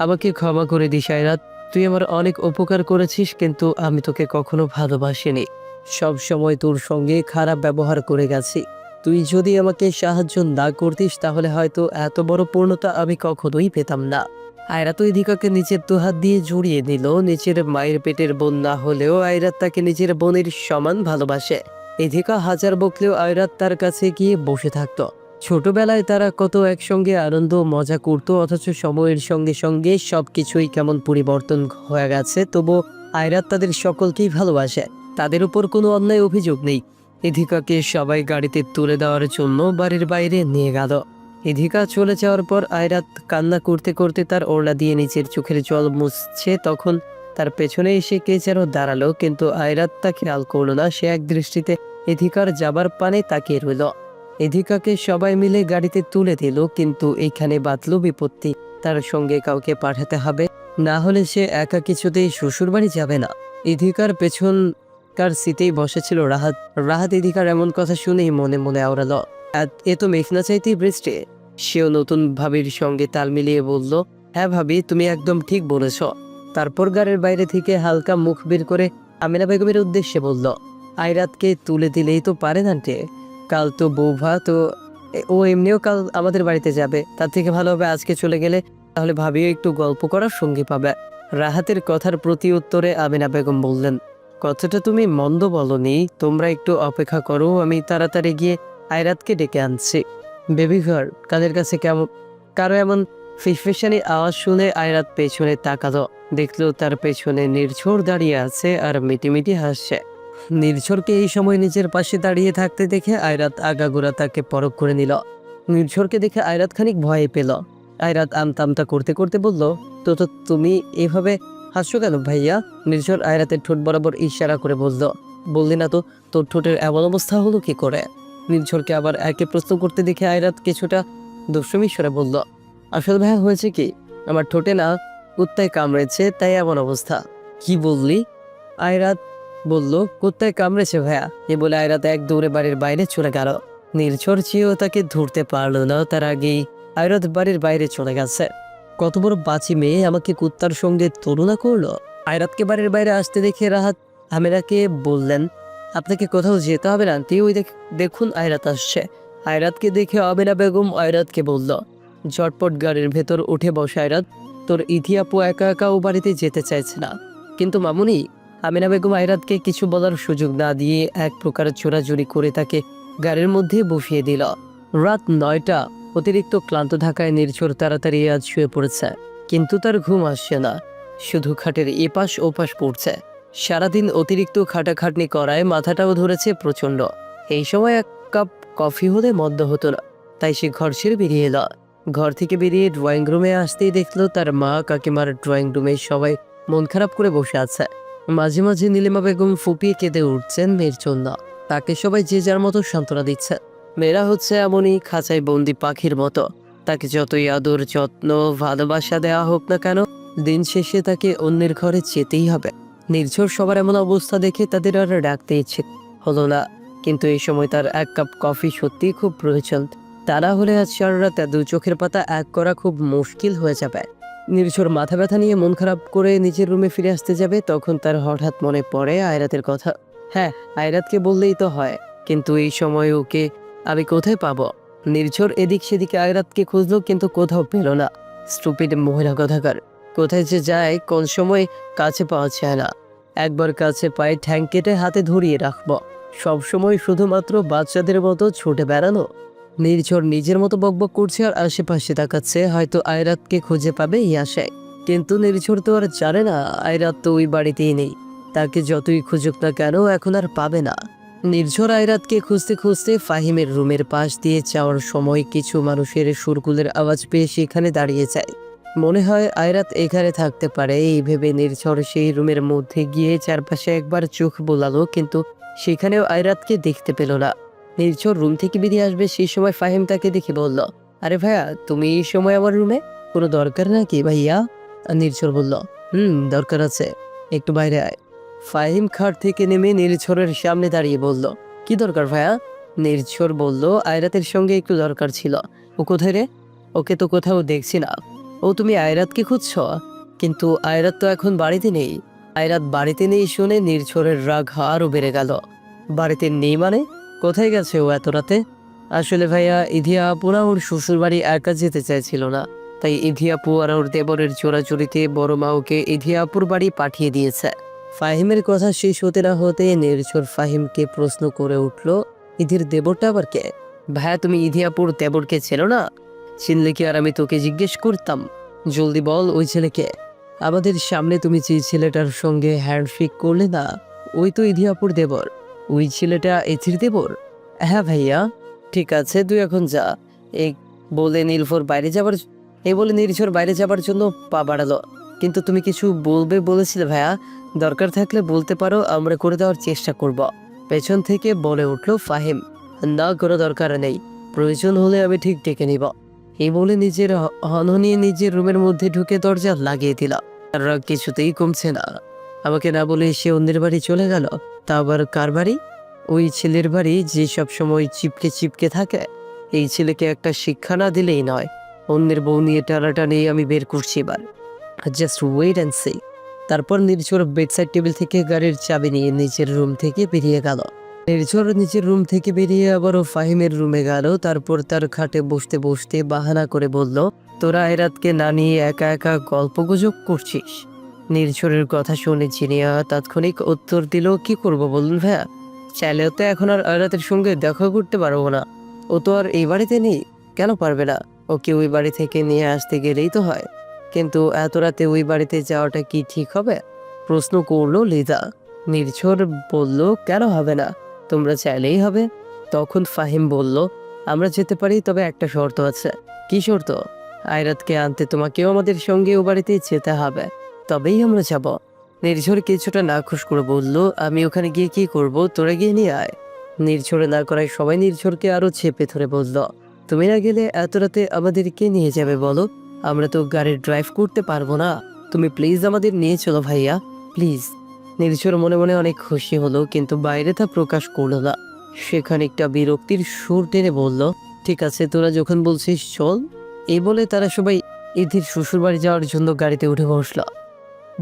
আমাকে ক্ষমা করে দিস আয়রাত। তুই আমার অনেক উপকার করেছিস, কিন্তু আমি তোকে কখনো ভালোবাসিনি। সব সময় তোর সঙ্গে খারাপ ব্যবহার করে গেছি। তুই যদি আমাকে সাহায্য না করতিস তাহলে হয়তো এত বড় পূর্ণতা আমি কখনোই পেতাম না। আয়রাত ইধিকাকে নিচের দুহাত দিয়ে জড়িয়ে দিল। নিচের মায়ের পেটের বোন না হলেও আয়রাত তাকে নিজের বোনের সমান ভালোবাসে। ইধিকা হাজার বকলেও আয়রাত তার কাছে গিয়ে বসে থাকতো। ছোটবেলায় তারা কত একসঙ্গে আনন্দ মজা করত, অথচ সময়ের সঙ্গে সঙ্গে সবকিছুই কেমন পরিবর্তন হয়ে গেছে। তবু আয়রাত তাদের সকলকেই ভালোবাসে। তাদের উপর কোনো অন্যায় অভিযোগ নেই। ইধিকাকে সবাই গাড়িতে তুলে দেওয়ার জন্য বাড়ির বাইরে নিয়ে গেল। ইধিকা চলে যাওয়ার পর আয়রাত কান্না করতে করতে তার ওড়না দিয়ে নিচের চোখের জল মুছছে। তখন তার পেছনে এসে কে যেন দাঁড়ালো, কিন্তু আয়রাত তা খেয়াল করলো না। সে এক দৃষ্টিতে ইধিকার যাবার পানে তাকিয়ে রইল। ইধিকাকে সবাই মিলে গাড়িতে তুলে দিল, কিন্তু এইখানে বাঁধল বিপত্তি। তার সঙ্গে কাউকে পাঠাতে হবে, না হলে সে একা কিছুতেই শ্বশুরবাড়ি যাবে না। ইধিকার পেছনকার সিটেই বসেছিল রাহাত। রাহাত ইধিকার এমন কথা শুনেই মনে মনে আওড়ালো, এ তো মেঘনা চাইতেই বৃষ্টি। সেও নতুন ভাবির সঙ্গে তাল মিলিয়ে বলল, হ্যাঁ ভাবি, তুমি একদম ঠিক বলেছ। তারপর গাড়ির বাইরে থেকে হালকা মুখ বের করে আমিনা বেগমের উদ্দেশ্যে বলল, আয়রাতকে তুলে দিলেই তো পারেন আন্টি। কাল তো বৌভা, তো ও এমনিও কাল আমাদের বাড়িতে যাবে। তার থেকে ভালো হবে আজকে চলে গেলে, তাহলে ভাবিও একটু গল্প করার সঙ্গী পাবে। রাহাতের কথার প্রতি উত্তরে আমিনা বেগম বললেন, কথাটা তুমি মন্দ বলনি, তোমরা একটু অপেক্ষা করো, আমি তাড়াতাড়ি গিয়ে আয়রাতকে ডেকে আনছি। বেবি ঘর কাদের কাছে কেমন কারো এমন ফিসফিসানি আওয়াজ শুনে আয়রাত পেছনে তাকালো। দেখলো তার পেছনে নির্ঝর দাঁড়িয়ে আছে আর মিটিমিটি হাসছে। নির্ঝরকে এই সময় নিজের পাশে দাঁড়িয়ে থাকতে দেখে আয়রাত আগাগোড়া তাকে পরখ করে নিল। নির্ঝরকে দেখে আয়রাত খানিক ভয় পেল। আয়রাত আমতা করতে করতে বলল, তো তুমি এভাবে হাসছো কেন ভাইয়া? নির্ঝর আয়রাতের ঠোঁট বরাবর ইশারা করে বলল, বললি না তো তোর ঠোঁটের এমন অবস্থা হলো কি করে? নির্ঝরকে আবার একে প্রশ্ন করতে দেখে আয়রাত কিছুটা দুষ্টুমি স্বরে বলল, আসলে ভাইয়া হয়েছে কি, আমার ঠোঁটে না কুত্তায় কামড়েছে, তাই এমন অবস্থা। কি বললি? আয়রাত বলল, কুত্তায় কামড়েছে ভাইয়া। এ বলে আয়রাত এক দৌড়ে বাড়ির বাইরে চলে গেল। নির্ঝর চেয়েও তাকে ধরতে পারল না, তার আগেই আয়রাত বাড়ির বাইরে চলে গেছে। কত বড় বাঁচি মেয়ে, আমাকে কুত্তার সঙ্গে তুলনা করলো। আয়রাতকে বাড়ির বাইরে আসতে দেখে রাহাত আমিনাকে বললেন, আপনাকে কোথাও যেতে হবে না আন্টি, ওই দেখুন আয়রাত আসছে। আয়রাতকে দেখে আমিনা বেগম আয়রাতকে বলল, ঝটপট গাড়ির ভেতর উঠে বসে আয়রাত, তোর ইথি আপু একা একা ও বাড়িতে যেতে চাইছে না। কিন্তু মামুনি, আমিনা বেগম আয়রাতকে কিছু বলার সুযোগ না দিয়ে এক প্রকার চোরাচুরি করে তাকে গাড়ির মধ্যে বসিয়ে দিল। রাত 9টা। অতিরিক্ত ক্লান্ত থাকায় নির্ঝর তাড়াতাড়ি আজ শুয়ে পড়েছে, কিন্তু তার ঘুম আসছে না। শুধু খাটের এপাশ ওপাশ পড়ছে। সারাদিন অতিরিক্ত খাটাখাটনি করায় মাথাটাও ধরেছে প্রচণ্ড। এই সময় এক কাপ কফি হলে মন্দ হতো না, তাই সে ঘর ছেড়ে বেরিয়ে এলো। ঘর থেকে বেরিয়ে ড্রয়িং রুমে আসতেই দেখলো তার মা কাকিমার ড্রয়িং রুমে সবাই মন খারাপ করে বসে আছে। মাঝে মাঝে নীলিমা বেগম ফুপিয়ে কেঁদে উঠছেন মেয়ের জন্য। তাকে সবাই যে যার মতো সান্ত্বনা দিচ্ছে। মেয়েরা হচ্ছে এমনই খাঁচায় বন্দি পাখির মতো। তাকে যতই আদর যত্ন ভালোবাসা দেওয়া হোক না কেন, দিন শেষে তাকে অন্যের ঘরে যেতেই হবে। নির্ঝর সবার এমন অবস্থা দেখে তাদের আর ডাকতে ইচ্ছে হলো না, কিন্তু এই সময় তার এক কাপ কফি সত্যিই খুব প্রয়োজন। তা না হলে আজ সারা রাত দু চোখের পাতা এক করা খুব মুশকিল হয়ে যাবে। নির্ঝর মাথা ব্যথা নিয়ে মন খারাপ করে নিজের রুমে ফিরে আসতে যাবে, তখন তার হঠাৎ মনে পড়ে আয়রাতের কথা। হ্যাঁ, আয়রাতকে বললেই তো হয়, কিন্তু এই সময় ওকে আমি কোথায় পাবো? নির্ঝর এদিক সেদিকে আয়রাতকে খুঁজলো, কিন্তু কোথাও পেল না। স্টুপিড মহিলা কথাকার, কোথায় যে যায় কোন সময় কাছে পাওয়া যায় না। একবার কাছে পায়ে ঠ্যাং কেটে হাতে ধরিয়ে রাখবো, সবসময় শুধুমাত্র বাচ্চাদের মতো ছুটে বেড়ানো। নির্ঝর নিজের মতো বকবক করছে আর আশেপাশে তাকাচ্ছে, হয়তো আয়রাতকে খুঁজে পাবে এই আশায়। কিন্তু নির্ঝর তো আর জানে না আয়রাত তো ওই বাড়িতেই নেই। তাকে যতই খুঁজুক না কেন এখন আর পাবে না। নির্ঝর আয়রাতকে খুঁজতে খুঁজতে ফাহিমের রুমের পাশ দিয়ে যাওয়ার সময় কিছু মানুষের সুরকুলের আওয়াজ পেয়ে সেখানে দাঁড়িয়ে যায়। মনে হয় আয়রাত এখানে থাকতে পারে, এই ভেবে নির্ঝর সেই রুমের মধ্যে গিয়ে চারপাশে একবার চোখ বোলালো, কিন্তু সেখানেও আয়রাতকে দেখতে পেল না। নির্ঝর রুম থেকে বেরিয়ে আসবে সেই সময় ফাহিম তাকে দেখে বলল, আরে ভাইয়া, তুমি এই সময় আমার রুমে? কোনো দরকার নাকি ভাইয়া? নির্ঝর বলল, দরকার আছে, একটু বাইরে আয়। ফাহিম খাট থেকে নেমে নির্ঝরের সামনে দাঁড়িয়ে বলল, কি দরকার ভাইয়া? নির্ঝর বলল, আয়রাতের সঙ্গে একটু দরকার ছিল। ও কোথায় রে? ওকে তো কোথাও দেখছি না। ও তুমি আয়রাতকে খুঁজছ? কিন্তু আয়রাত তো এখন বাড়িতে নেই। আয়রাত বাড়িতে নেই শুনে নির্ঝরের রাগ আরও বেড়ে গেল। বাড়িতে নেই মানে? কোথায় গেছে ও এত রাতে? আসলে ভাইয়া, ইধিয়া আপুরা ওর শ্বশুর বাড়ি একা যেতে চাইছিল না, তাই ইধিয়া আপু আর ওর দেবরের চোরাচুরিতে বড় মা ওকে ইধিয়া আপুর বাড়ি পাঠিয়ে দিয়েছে। ফাহিমের কথা শেষ হতে না হতে নির্ঝর ফাহিমকে প্রশ্ন করে উঠল, ইধির দেবরটা আবার কে? ভাইয়া, তুমি ইধিয়াপুর দেবরকে চেনো না? চিনলে কি আর আমি তোকে জিজ্ঞেস করতাম? জলদি বল, ওই ছেলেকে। আমাদের সামনে তুমি যে ছেলেটার সঙ্গে হ্যান্ডশেক করলে না, ওই তো ইধিয়াপুর দেবর। ওই ছেলেটা এথির দেবর? হ্যাঁ ভাইয়া। ঠিক আছে, তুই এখন যা। এই বলে নির্ঝর বাইরে যাবার জন্য পা বাড়ালো। কিন্তু তুমি কিছু বলবে বলেছিলে ভাইয়া, দরকার থাকলে বলতে পারো, আমরা করে দেওয়ার চেষ্টা করব। পেছন থেকে বলে উঠল ফাহিম। না, কোনো দরকার নেই, প্রয়োজন হলে আমি ঠিক ডেকে নিব। এই বলে নিজের হনহনিয়ে নিজের রুমের মধ্যে ঢুকে দরজা লাগিয়ে দিল। তার রাগ কিছুতেই কমছে না। আমাকে না বলে সে অন্যের বাড়ি চলে গেল। তা আবার কার বাড়ি? ওই ছেলের বাড়ি যে সব সময় চিপকে চিপকে থাকে। এই ছেলেকে একটা শিক্ষা না দিলেই নয়। অন্যের বউ নিয়ে টানাটানি আমি বের করছি এবার। Just wait and see. তারপর নির্ঝর বেডসাইড টেবিল থেকে গাড়ির চাবি নিয়ে নিজের রুম থেকে বেরিয়ে গেল। নির্ঝর নিজের রুম থেকে বেরিয়ে আবারও ফাহিমের রুমে গেল। তারপর তার খাটে বসতে বসতে বাহানা করে বলল, তোরা আয়রাতকে না নিয়ে একা একা গল্পগুজব করছিস? নির্ঝরের কথা শুনে জিনিয়া তাৎক্ষণিক উত্তর দিল, কি করব বলুন ভাইয়া, চাইলেও তো এখন আর আয়রাতের সঙ্গে দেখা করতে পারবো না। ও তো আর এই বাড়িতে নেই। কেন পারবে না? ওকে ওই বাড়ি থেকে নিয়ে আসতে গেলেই তো হয়। কিন্তু এত রাতে ওই বাড়িতে যাওয়াটা কি ঠিক হবে? প্রশ্ন করলো লিজা। নির্ঝর বলল, কেন হবে না? তোমরা চাইলেই হবে। তখন ফাহিম বলল, আমরা যেতে পারি, তবে একটা শর্ত আছে। কি শর্ত? আয়রাতকে আনতে তোমাকেও আমাদের সঙ্গে ও বাড়িতে যেতে হবে, তবেই আমরা যাব। নির্ঝর কিছুটা নাখুশ করে বলল, আমি ওখানে গিয়ে কি করব? তোরা গিয়ে নিয়ে আয়। নির্ঝরে না করায় সবাই নির্ঝরকে আরো চেপে ধরে বলল, তুমি না গেলে এত রাতে আমাদের কে নিয়ে যাবে বলো? আমরা তো গাড়ি ড্রাইভ করতে পারবো না। তুমি প্লিজ আমাদের নিয়ে চলো ভাইয়া, প্লিজ। নির্ঝর মনে মনে অনেক খুশি হলো, কিন্তু বাইরে তা প্রকাশ করলো না। সে খানিকটা বিরক্তির সুর টেনে বলল, ঠিক আছে, তোরা যখন বলছিস চল। এই বলে তারা সবাই ইধির শ্বশুরবাড়ি যাওয়ার জন্য গাড়িতে উঠে বসলো।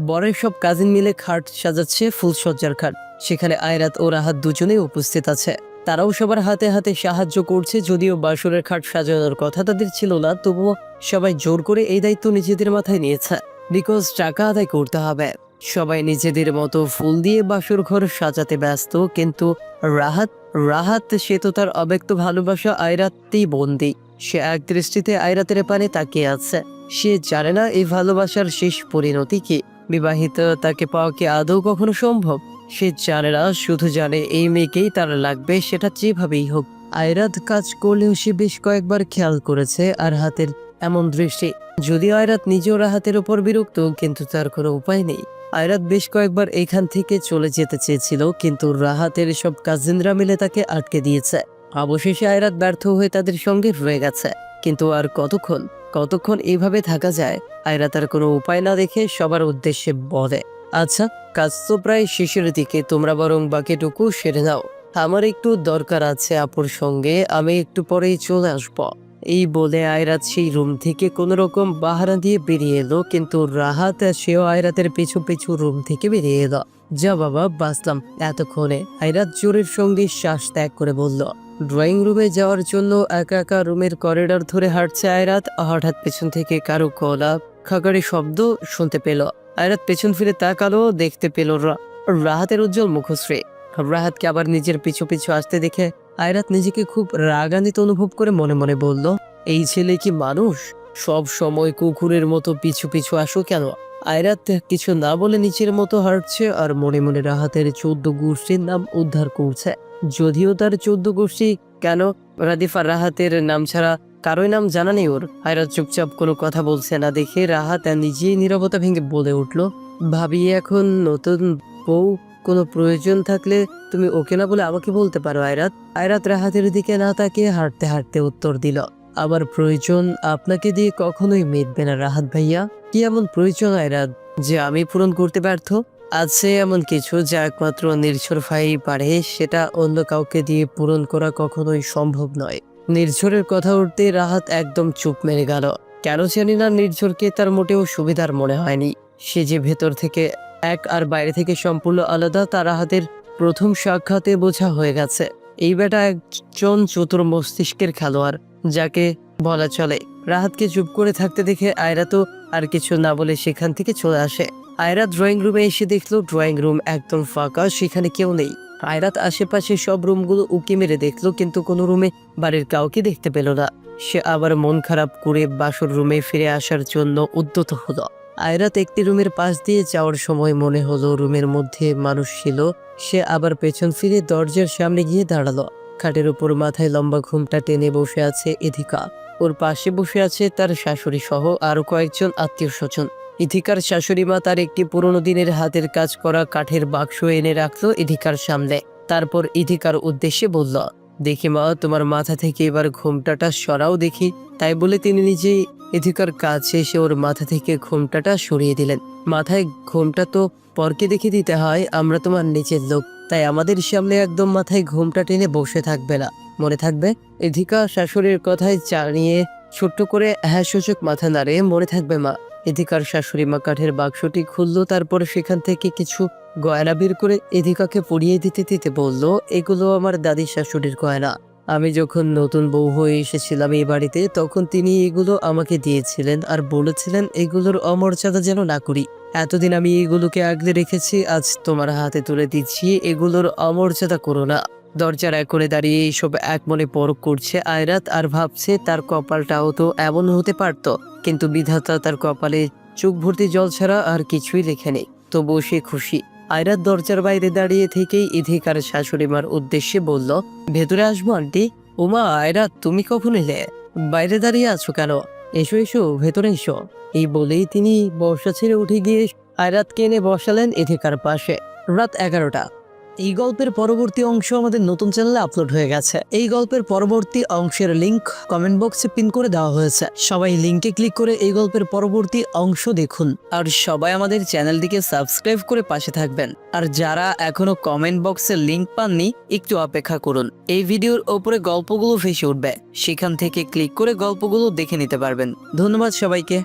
বরের সব কাজিন মিলে খাট সাজাচ্ছে, ফুলসজ্জার খাট। সেখানে আয়রাত ও রাহাত দুজনেই উপস্থিত আছে। তারাও সবার হাতে হাতে সাহায্য করছে। যদিও বাসরের খাট সাজানোর কথা তাদের ছিল না, তবুও সবাই জোর করে এই দায়িত্ব নিজেদের মাথায় নিয়েছে। বিকজ টাকা আদায় করতে হবে। সবাই নিজেদের মতো ফুল দিয়ে বাসর ঘর সাজাতে ব্যস্ত। কিন্তু রাহাত রাহাত সে তো তার অব্যক্ত ভালোবাসা আয়রাতেই বন্দি। সে এক দৃষ্টিতে আয়রাতের পানে তাকিয়ে আছে। সে জানে না এই ভালোবাসার শেষ পরিণতি কি। বিবাহিত তাকে পাওয়া কি আদৌ কখনো সম্ভব? সে জানে না, শুধু জানে এই মেয়েকেই তার লাগবে, সেটা যেভাবেই হোক। আয়রাত কাজ করলেও সে বেশ কয়েকবার খেয়াল করেছে আর হাতের এমন দৃষ্টি। যদিও আয়রাত নিজেও রাহাতের উপর বিরক্ত, কিন্তু তার কোনো উপায় নেই। আয়রাত বেশ কয়েকবার এখান থেকে চলে যেতে চেয়েছিল, কিন্তু রাহাতের সব কাজিনরা মিলে তাকে আটকে দিয়েছে। অবশেষে আয়রাত ব্যর্থ হয়ে তাদের সঙ্গে রয়ে গেছে। কিন্তু আর কতক্ষণ এইভাবে থাকা যায়? আয়রাত আর কোনো উপায় না দেখে সবার উদ্দেশ্যে বলে, আচ্ছা, কাজ তো প্রায় শেষের দিকে, তোমরা বরং বাকিটুকু সেরে নাও। আমার একটু দরকার আছে আপুর সঙ্গে, আমি একটু পরেই চলে আসব। এই বলে আয়রাত সেই রুম থেকে কোনো রকম বাহানা দিয়ে বেরিয়ে এলো। কিন্তু রাহাত সেও আয়রাতের পিছু পিছু রুম থেকে বেরিয়ে এলো। যা বাবা, বাঁচলাম এতক্ষণে, আয়রাত জোরের সঙ্গে শ্বাস ত্যাগ করে বলল। ড্রয়িং রুমে যাওয়ার জন্য একা একা রুমের করিডর ধরে হাঁটছে আয়রাত। হঠাৎ পেছন থেকে কারো গলা খাকারি শব্দ শুনতে পেল। আয়রাত পেছন ফিরে তাকালো, দেখতে পেল রাহাতের উজ্জ্বল মুখশ্রী। রাহাতকে আবার নিজের পিছু পিছু আসতে দেখে আয়রাত নিজেকে খুব রাগান্বিত অনুভব করে মনে মনে বলল, এই ছেলে কি মানুষ? সব সময় কুকুরের মতো পিছু পিছু আসো কেন? আয়রাত কিছু না বলে নিচের মতো হাঁটছে আর মনে মনে রাহাতের 14 গোষ্ঠীর নাম উদ্ধার করছে। যদিও তার 14 গোষ্ঠী কেন, রাদিফা রাহাতের নাম ছাড়া কারোই নাম জানা নেই ওর। আয়রাত চুপচাপ কোনো কথা বলছে না দেখে রাহাত নিজেই নীরবতা ভেঙে বলে উঠল, ভাবি, এখন নতুন বউ, কোনো প্রয়োজন থাকলে তুমি ওকে না বলে আমাকে বলতে পারো আয়রাত। আয়রাত রাহাতের দিকে না তাকিয়ে হাঁটতে হাঁটতে উত্তর দিল, আমার প্রয়োজন আপনাকে দিয়ে কখনোই মিটবে না রাহাত ভাইয়া। কি এমন প্রয়োজন আয়রাত যে আমি পূরণ করতে ব্যর্থ? আছে এমন কিছু যা একমাত্র নির্ঝর ভাই পারে, সেটা অন্য কাউকে দিয়ে পূরণ করা কখনোই সম্ভব নয়। নির্ঝরের কথা উঠতে রাহাত একদম চুপ মেরে গেল। কেন জানি না নির্ঝরকে তার মোটেও সুবিধার মনে হয়নি। সে যে ভেতর থেকে এক আর বাইরে থেকে সম্পূর্ণ আলাদা তা রাহাতের প্রথম সাক্ষাতে বোঝা হয়ে গেছে। এই বেটা একজন চতুর মস্তিষ্কের খেলোয়াড় যাকে বলা চলে। রাহাতকে চুপ করে থাকতে দেখে আয়রা তো আর কিছু না বলে সেখান থেকে চলে আসে। আয়রা ড্রয়িং রুমে এসে দেখলো ড্রয়িং রুম একদম ফাঁকা, সেখানে কেউ নেই। আয়রাত আশেপাশে সব রুমগুলো উকি মেরে দেখলো কিন্তু কোনো রুমে বাড়ির কাউকে দেখতে পেল না। সে আবার মন খারাপ করে বাসর রুমে ফিরে আসার জন্য উদ্যত হলো। আয়রাত একটি রুমের পাশ দিয়ে যাওয়ার সময় মনে হলো রুমের মধ্যে মানুষ ছিল। সে আবার পেছন ফিরে দরজার সামনে গিয়ে দাঁড়ালো। খাটের উপর মাথায় লম্বা ঘুমটা টেনে বসে আছে ইথিকা। ওর পাশে বসে আছে তার শাশুড়ি সহ আরো কয়েকজন আত্মীয় স্বজন। ইথিকার শাশুড়ি মা তার একটি পুরনো দিনের হাতের কাজ করা কাঠের বাক্স এনে রাখলো ইথিকার সামনে। তারপর ইথিকার উদ্দেশ্যে বলল, দেখি মা, তোমার মাথা থেকে এবার ঘোমটাটা সরাও দেখি। তাই বলে তিনি নিজেই ইথিকার কাছে এসে ওর মাথা থেকে ঘোমটাটা সরিয়ে দিলেন। মাথায় ঘোমটা তো পরকে দেখে দিতে হয়, আমরা তোমার নিচের লোক, তাই আমাদের সামনে একদম মাথায় ঘোমটা টেনে বসে থাকবে না, মনে থাকবে? ইথিকা শাশুড়ির কথায় জানিয়ে ছোট্ট করে হ্যাঁ সূচক মাথা নাড়ে, মনে থাকবে মা। ইথিকার শাশুড়ি মা কাঠের বাক্সটি খুললো, তারপরে সেখান থেকে কিছু গয়না বের করে ইথিকাকে পরিয়ে দিতে দিতে বলল, এগুলো আমার দাদি শাশুড়ির গয়না। আমি যখন নতুন বউ হয়ে এসেছিলাম এই বাড়িতে তখন তিনি এগুলো আমাকে দিয়েছিলেন আর বলেছিলেন এগুলোর অমর্যাদা যেন না করি। এতদিন আমি এগুলোকে আগলে রেখেছি, আজ তোমার হাতে তুলে দিচ্ছি, এগুলোর অমর্যাদা করো না। দরজার এক কোণে দাঁড়িয়ে এইসব এক মনে পরখ করছে আয়রাত আর ভাবছে তার কপালটাও তো এমন হতে পারত, কিন্তু বিধাতা তার কপালে চোখ ভর্তি জল ছাড়া আর কিছুই লেখে নেই। তবুও সে খুশি। আয়রাত দরজার বাইরে দাঁড়িয়ে থেকেই ইথিকার শাশুড়ি মার উদ্দেশ্যে বলল, ভেতরে আসবো আন্টি? ওমা আয়রাত, তুমি কখন এলে? বাইরে দাঁড়িয়ে আছো কেন? এসো এসো, ভেতরে এসো। এই বলেই তিনি বর্ষা ছেড়ে উঠে গিয়ে আয়রাতকে এনে বসালেন ইথিকার পাশে। রাত 11টা। এই গল্পের পরবর্তী অংশ আমাদের নতুন চ্যানেলে আপলোড হয়ে গেছে। এই গল্পের পরবর্তী অংশের লিংক কমেন্ট বক্সে পিন করে দেওয়া হয়েছে। সবাই লিংকে ক্লিক করে এই গল্পের পরবর্তী অংশ দেখুন। আর সবাই আমাদের চ্যানেলটিকে সাবস্ক্রাইব করে পাশে থাকবেন। আর যারা এখনো কমেন্ট বক্সে লিংক পাননি, একটু অপেক্ষা করুন। এই ভিডিওর ওপরে গল্পগুলো ভেসে উঠবে, সেখান থেকে ক্লিক করে গল্পগুলো দেখে নিতে পারবেন। ধন্যবাদ সবাইকে।